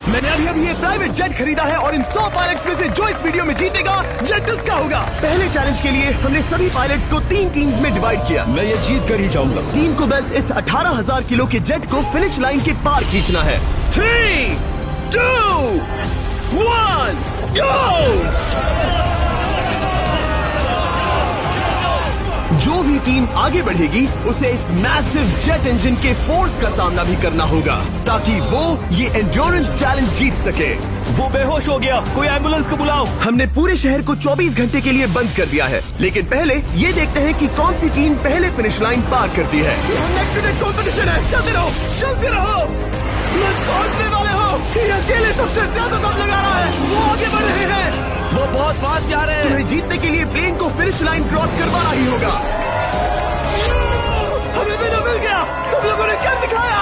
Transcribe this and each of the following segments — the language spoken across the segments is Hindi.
मैंने अभी ये प्राइवेट जेट खरीदा है और इन 100 पायलट्स में से जो इस वीडियो में जीतेगा जेट उसका होगा। पहले चैलेंज के लिए हमने सभी पायलट्स को 3 टीम्स में डिवाइड किया। मैं ये जीत कर ही जाऊंगा। टीम को बस इस 18,000 किलो के जेट को फिनिश लाइन के पार खींचना है। 3, 2, 1, गो! जो भी टीम आगे बढ़ेगी उसे इस मैसिव जेट इंजन के फोर्स का सामना भी करना होगा ताकि वो ये एंड्योरेंस चैलेंज जीत सके। वो बेहोश हो गया, कोई एम्बुलेंस को बुलाओ। हमने पूरे शहर को 24 घंटे के लिए बंद कर दिया है, लेकिन पहले ये देखते हैं कि कौन सी टीम पहले फिनिश लाइन पार करती है। कॉम्पिटिशन है, चलते रहो, चलते रहो। पहुंचने वाले हो, ये अकेले सबसे ज्यादा दम लगा रहा है। वो आगे बढ़ रहे हैं, वो बहुत फास्ट जा रहे हैं। तुम्हें जीतने के लिए प्लेन को फिनिश लाइन क्रॉस करवाना ही होगा। हमें भी मिल गया, तुम लोगों ने क्या दिखाया?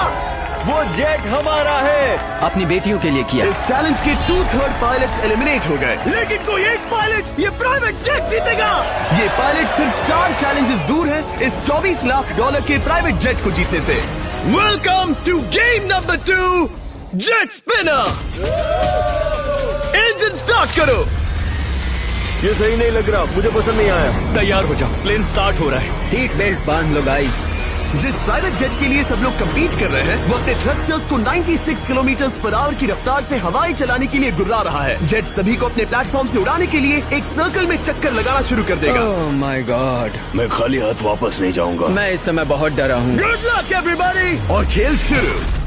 वो जेट हमारा है। अपनी बेटियों के लिए किया। इस चैलेंज के 2/3 पायलट्स एलिमिनेट हो गए, लेकिन कोई एक पायलट ये प्राइवेट जेट जीतेगा। ये पायलट सिर्फ 4 चैलेंजेस दूर है इस $24 लाख के प्राइवेट जेट को जीतने से। Welcome to game number 2, jet spinner. Engine start करो। ये सही नहीं लग रहा, मुझे पसंद नहीं आया। तैयार हो जाओ, प्लेन स्टार्ट हो रहा है। सीट बेल्ट बांध लो गाइस। जिस प्राइवेट जेट के लिए सब लोग कम्पीट कर रहे हैं वो अपने थ्रस्टर्स को 96 किलोमीटर पर आवर की रफ्तार से हवाई चलाने के लिए गुर्रा रहा है। जेट सभी को अपने प्लेटफॉर्म से उड़ाने के लिए एक सर्कल में चक्कर लगाना शुरू कर देगा। ओह माय गॉड, मैं खाली हाथ वापस नहीं जाऊंगा। मैं इस समय बहुत डरा हूँ। गुड लक एवरीबॉडी, और खेल शुरू।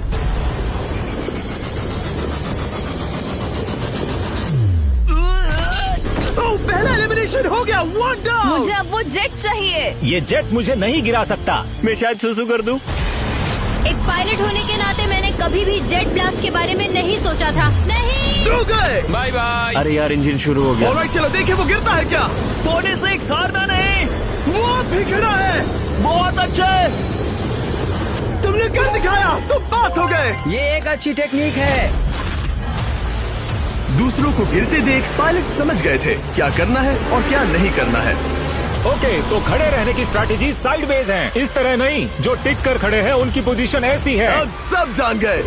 पहला एलिमिनेशन हो गया, 1 डाउन। मुझे अब वो जेट चाहिए। ये जेट मुझे नहीं गिरा सकता। मैं शायद सुसु कर दूं। एक पायलट होने के नाते मैंने कभी भी जेट ब्लास्ट के बारे में नहीं सोचा था। नहीं। दो गए। Bye bye. अरे यार, इंजन शुरू हो गया। ऑलराइट, चलो देखें वो गिरता है क्या। 46 हारना नहीं। वो भी गिरा है। बहुत अच्छे। तुमने कर दिखाया, तुम पास हो गए। ये एक अच्छी टेक्निक है। दूसरों को गिरते देख पायलट समझ गए थे क्या करना है और क्या नहीं करना है। ओके, तो खड़े रहने की स्ट्रैटेजी साइडवेज है, इस तरह नहीं। जो टिक कर खड़े हैं उनकी पोजीशन ऐसी है। अब सब जान गए।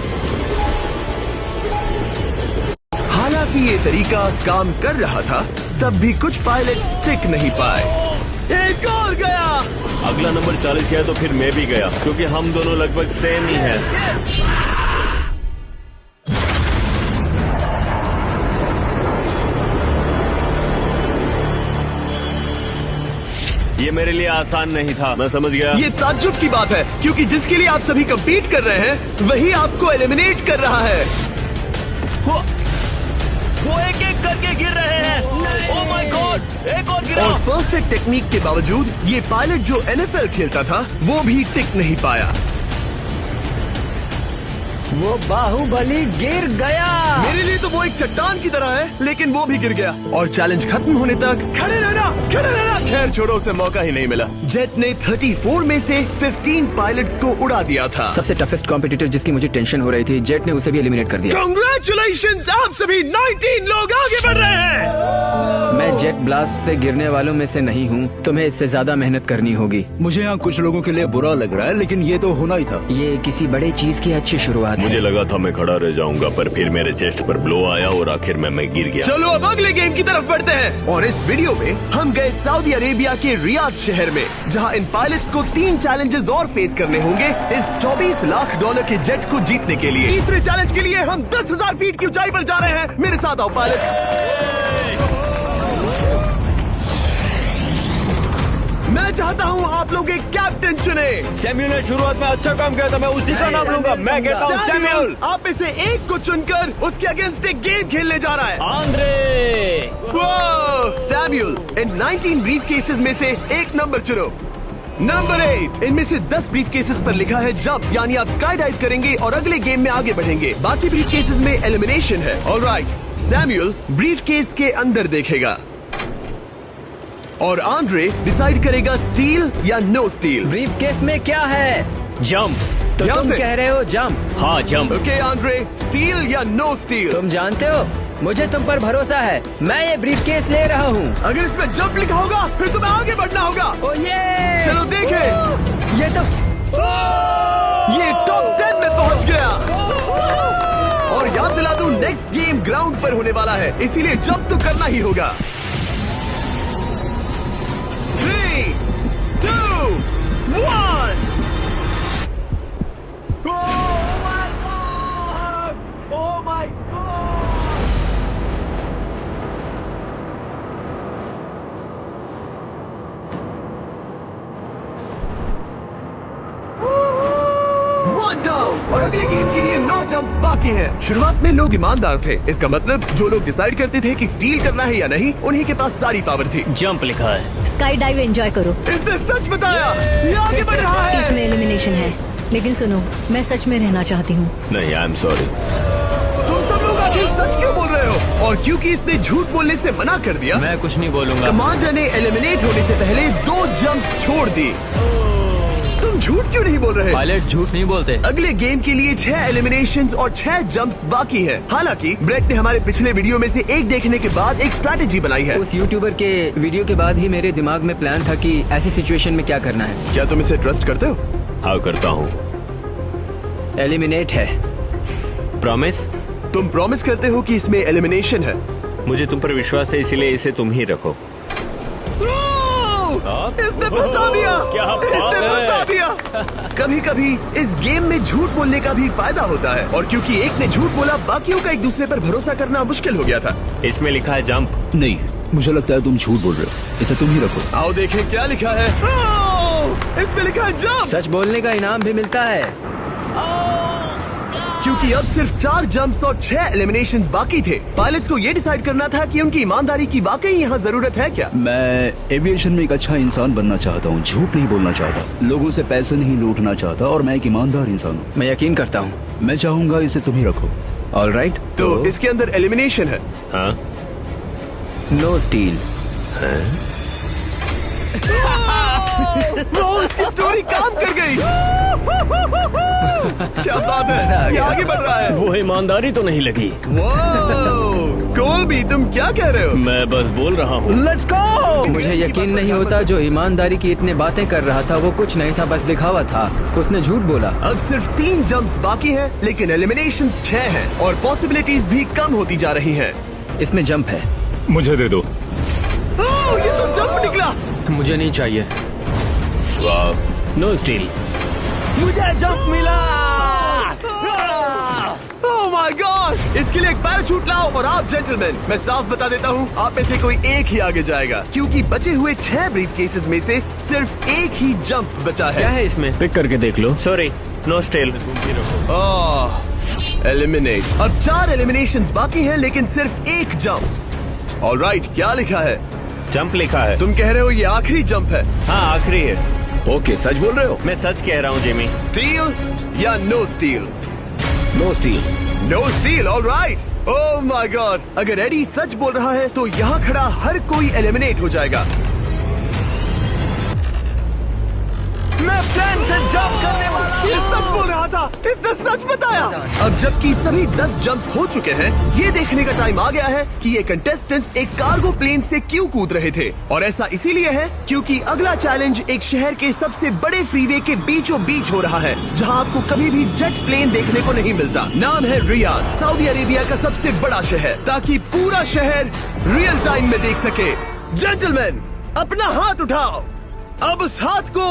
हालांकि ये तरीका काम कर रहा था, तब भी कुछ पायलट टिक नहीं पाए। एक और गया। अगला नंबर 40 गया तो फिर मैं भी गया, क्योंकि हम दोनों लगभग सेम ही हैं। ये मेरे लिए आसान नहीं था, मैं समझ गया। ये ताज्जुब की बात है, क्योंकि जिसके लिए आप सभी कम्पीट कर रहे हैं वही आपको एलिमिनेट कर रहा है। वो एक एक करके गिर रहे हैं। ओह माय गॉड, एक और गिरा। और परफेक्ट टेक्निक के बावजूद ये पायलट जो NFL खेलता था वो भी टिक नहीं पाया। वो बाहुबली गिर गया। मेरे लिए तो वो एक चट्टान की तरह है, लेकिन वो भी गिर गया। और चैलेंज खत्म होने तक खड़े रहना, खड़े रहना। खैर छोड़ो, उसे मौका ही नहीं मिला। जेट ने 34 में से 15 पायलट्स को उड़ा दिया था। सबसे टफेस्ट कॉम्पिटिटर जिसकी मुझे टेंशन हो रही थी, जेट ने उसे भी एलिमिनेट कर दिया। कांग्रेचुलेशंस, आप सभी 19 लोग आगे बढ़ रहे हैं। मैं जेट ब्लास्ट से गिरने वालों में से नहीं हूँ, तुम्हें इससे ज्यादा मेहनत करनी होगी। मुझे यहाँ कुछ लोगों के लिए बुरा लग रहा है, लेकिन ये तो होना ही था। ये किसी बड़े चीज की अच्छी शुरुआत है। मुझे लगा था मैं खड़ा रह जाऊंगा, पर फिर मेरे चेस्ट पर ब्लो आया और आखिर में मैं गिर गया। चलो अब अगले गेम की तरफ बढ़ते हैं। और इस वीडियो में हम गए सऊदी अरेबिया के रियाद शहर में, जहां इन पायलट्स को 3 चैलेंजेस और फेस करने होंगे इस $24 लाख के जेट को जीतने के लिए। तीसरे चैलेंज के लिए हम 10,000 फीट की ऊंचाई पर जा रहे हैं। मेरे साथ आओ पायलट्स। मैं चाहता हूँ आप लोग एक कैप्टन चुने। सैम्यूल ने शुरुआत में अच्छा काम किया था, मैं उसी का नाम लूंगा। मैं कहता हूँ सैम्यूल। आप में से एक को चुनकर उसके अगेंस्ट एक गेम खेलने जा रहा है। आंद्रे। सैम्यूल, इन 19 ब्रीफ केसेस में से एक नंबर चुनो। नंबर 8। इनमें से 10 ब्रीफ केसेस पर लिखा है जंप, यानी आप स्काई डाइव करेंगे और अगले गेम में आगे बढ़ेंगे। बाकी ब्रीफ केसेस में एलिमिनेशन है। ऑलराइट, सैम्यूल ब्रीफ केस के अंदर देखेगा और आंद्रे डिसाइड करेगा स्टील या नो स्टील। ब्रीफ केस में क्या है? जंप। तो ध्यान तुम से। कह रहे हो जंप? हाँ, जंप। ओके आंद्रे, स्टील या नो स्टील? तुम जानते हो, मुझे तुम पर भरोसा है। मैं ये ब्रीफ केस ले रहा हूँ। अगर इसमें जंप लिखा होगा फिर तुम्हें आगे बढ़ना होगा। ओ ये चलो देखें। ये तो ये टॉप 10 में पहुंच गया। और याद दिला दूं, नेक्स्ट गेम ग्राउंड पर होने वाला है, इसीलिए जंप तो करना ही होगा। 3, 2, 1। और अगले गेम के लिए 9 जंप्स बाकी हैं। शुरुआत में लोग ईमानदार थे, इसका मतलब जो लोग डिसाइड करते थे कि स्टील करना है या नहीं, उन्हीं के पास सारी पावर थी। जंप लिखा है। स्काई डाइव एंजॉय करो। इसने सच बताया, ये आगे बढ़ रहा है। इसमें एलिमिनेशन है, लेकिन सुनो, मैं सच में रहना चाहती हूँ। नहीं, आई एम सॉरी। तुम सब लोग आखिर सच क्यों बोल रहे हो? और क्योंकि इसने झूठ बोलने से मना कर दिया, मैं कुछ नहीं बोलूंगा। कमांडर ने एलिमिनेट होने से पहले 2 जंप्स छोड़ दी। तुम झूठ क्यों नहीं बोल रहे? पायलट झूठ नहीं बोलते। अगले गेम के लिए 6 एलिमिनेशंस और 6 जंप्स बाकी हैं। हालांकि ब्रेट ने हमारे पिछले वीडियो में से एक देखने के बाद एक स्ट्रैटेजी बनाई है। उस यूट्यूबर के वीडियो के बाद ही मेरे दिमाग में प्लान था कि ऐसी सिचुएशन में क्या करना है। क्या तुम इसे ट्रस्ट करते हो? हाँ, करता हूँ। एलिमिनेट है। प्रॉमिस? तुम प्रॉमिस करते हो कि इसमें एलिमिनेशन है? मुझे तुम पर विश्वास है, इसीलिए इसे तुम ही रखो। इसने फंसा दिया। क्या बात इसने है? फंसा दिया। कभी कभी इस गेम में झूठ बोलने का भी फायदा होता है, और क्योंकि एक ने झूठ बोला, बाकियों का एक दूसरे पर भरोसा करना मुश्किल हो गया था। इसमें लिखा है जंप। नहीं, मुझे लगता है तुम झूठ बोल रहे हो। इसे तुम ही रखो। आओ देखें क्या लिखा है। इसमें लिखा है जंप। सच बोलने का इनाम भी मिलता है। क्योंकि अब सिर्फ 4 जंप्स और 6 एलिमिनेशंस बाकी थे, पायलट्स को ये डिसाइड करना था कि उनकी ईमानदारी की वाकई यहाँ जरूरत है क्या। मैं एविएशन में एक अच्छा इंसान बनना चाहता हूँ, झूठ नहीं बोलना चाहता, लोगों से पैसे नहीं लूटना चाहता, और मैं एक ईमानदार इंसान हूँ। मैं यकीन करता हूँ। मैं चाहूंगा इसे तुम ही रखो। All right. तो इसके अंदर एलिमिनेशन है। हाँ, नो स्टील। इसकी स्टोरी काम कर गई। क्या बात मजा आ है, ये गया। आगे बढ़ रहा है। वो ईमानदारी तो नहीं लगी। कोलबी, तुम क्या कह रहे हो? मैं बस बोल रहा हूँ। Let's go. मुझे यकीन नहीं होता, जो ईमानदारी की इतने बातें कर रहा था वो कुछ नहीं था, बस दिखावा था। उसने झूठ बोला। अब सिर्फ 3 जंप्स बाकी हैं, लेकिन एलिमिनेशंस 6 हैं और पॉसिबिलिटीज भी कम होती जा रही हैं। इसमें जंप है। मुझे दे दो। ये तो जंप निकला। मुझे नहीं चाहिए। No steel. मुझे जंप मिला। ओह माय गॉड! इसके लिए एक पैराशूट लाओ। और आप जेंटलमैन, मैं साफ बता देता हूँ, आप में से कोई एक ही आगे जाएगा, क्योंकि बचे हुए 6 ब्रीफ केसेस में से सिर्फ एक ही जंप बचा क्या है। है इसमें? पिक करके देख लो। Sorry, no steel. एलिमिनेट। अब 4 एलिमिनेशंस बाकी हैं, लेकिन सिर्फ एक जंप। ऑलराइट, क्या लिखा है? जंप लिखा है। तुम कह रहे हो ये आखिरी जंप है? हाँ, आखिरी है। ओके, सच बोल रहे हो? मैं सच कह रहा हूँ जिमी। स्टील या no steal? No steal. No steal. Alright. Oh my God! अगर एडी सच बोल रहा है तो यहाँ खड़ा हर कोई एलिमिनेट हो जाएगा। मैं प्लान से जंप करने वाला हूँ। ये सच बोल रहा था, इसने सच बताया। अब जबकि सभी 10 जंप्स हो चुके हैं, ये देखने का टाइम आ गया है कि ये कंटेस्टेंट्स एक कार्गो प्लेन से क्यों कूद रहे थे। और ऐसा इसीलिए है क्योंकि अगला चैलेंज एक शहर के सबसे बड़े फ्रीवे के बीचों बीच हो रहा है, जहाँ आपको कभी भी जेट प्लेन देखने को नहीं मिलता। नाम है रियाद, सऊदी अरेबिया का सबसे बड़ा शहर, ताकि पूरा शहर रियल टाइम में देख सके। जेंटलमैन, अपना हाथ उठाओ। अब उस हाथ को